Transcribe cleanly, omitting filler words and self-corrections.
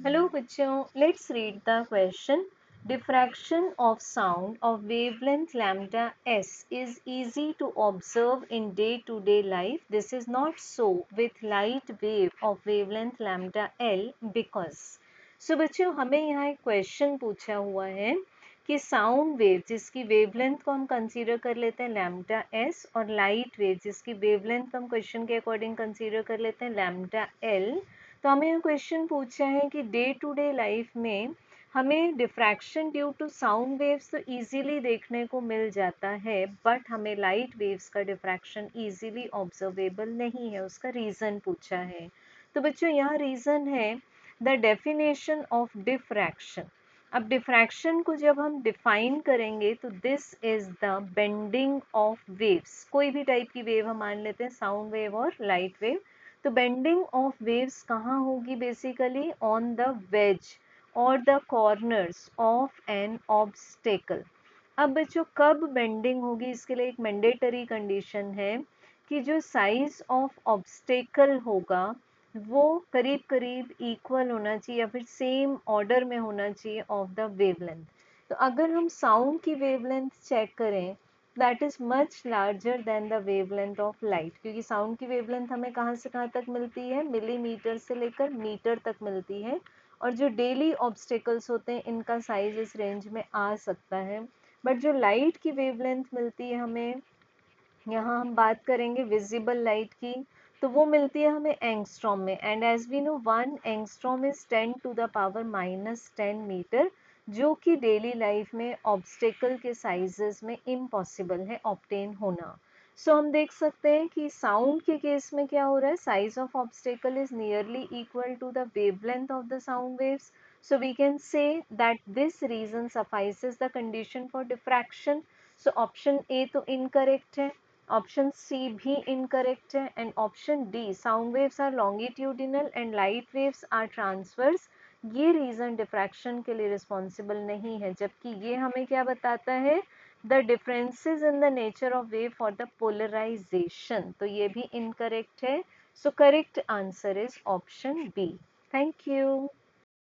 Hello बच्चों, let's read the question. Diffraction of sound of wavelength lambda s is easy to observe in day-to-day life. This is not so with light wave of wavelength lambda l because. So बच्चों, हमें यहाँ एक question पूछा हुआ है कि sound wave जिसकी wavelength को हम कंसीडर कर लेते हैं लैम्डा एस और लाइट वेव जिसकी वेवलेंथ को हम क्वेश्चन के अकॉर्डिंग कंसीडर कर लेते हैं लैम्डा एल. तो हमें ये क्वेश्चन पूछा है कि डे टू डे लाइफ में हमें diffraction due to sound waves तो इजीली देखने को मिल जाता है, बट हमें लाइट वेव्स का डिफ्रैक्शन इजीली ऑब्जर्वेबल नहीं है. उसका रीज़न पूछा है. तो बच्चों यहाँ रीज़न है द डेफिनेशन ऑफ डिफ्रैक्शन. अब डिफ्रैक्शन को जब हम डिफाइन करेंगे तो this is the bending of waves. कोई भी टाइप की वेव हम मान लेते हैं, साउंड वेव और लाइट वेव. तो बेंडिंग ऑफ वेव्स कहाँ होगी? बेसिकली ऑन द वेज और the corners of N obstacle. अब बच्चों कब बेंडिंग होगी, इसके लिए एक मैंडेटरी कंडीशन है कि जो साइज ऑफ ऑब्स्टेकल होगा वो करीब करीब इक्वल होना चाहिए या फिर सेम ऑर्डर में होना चाहिए ऑफ द वेवलेंथ. तो अगर हम साउंड की वेवलेंथ चेक करें that is much larger than the wavelength of light, क्योंकि साउंड की वेवलेंथ हमें कहाँ से कहाँ तक मिलती है? मिलीमीटर से लेकर मीटर तक मिलती है. और जो डेली ऑब्स्टेकल्स होते हैं इनका साइज इस रेंज में आ सकता है. बट जो लाइट की वेवलेंथ मिलती है हमें, यहाँ हम बात करेंगे विजिबल लाइट की, तो वो मिलती है हमें एंगस्ट्रॉम में. And as we know 1 angstrom is 10⁻⁻10 metre, जो कि डेली लाइफ में ऑब्स्टेकल के साइजेस में इम्पॉसिबल है ऑब्टेन होना. सो हम देख सकते हैं कि साउंड के केस में क्या हो रहा है, size of obstacle is nearly equal to the wavelength of the sound waves. So we can say that this reason suffices the condition for diffraction. So option A तो incorrect है, option C भी incorrect है, and option D sound waves are longitudinal and light waves are transverse, ये reason diffraction के लिए responsible नहीं है. जबकि ये हमें क्या बताता है? The differences in the nature of wave for the polarisation. तो ये भी इनकरेक्ट है. So correct answer is option B. Thank you.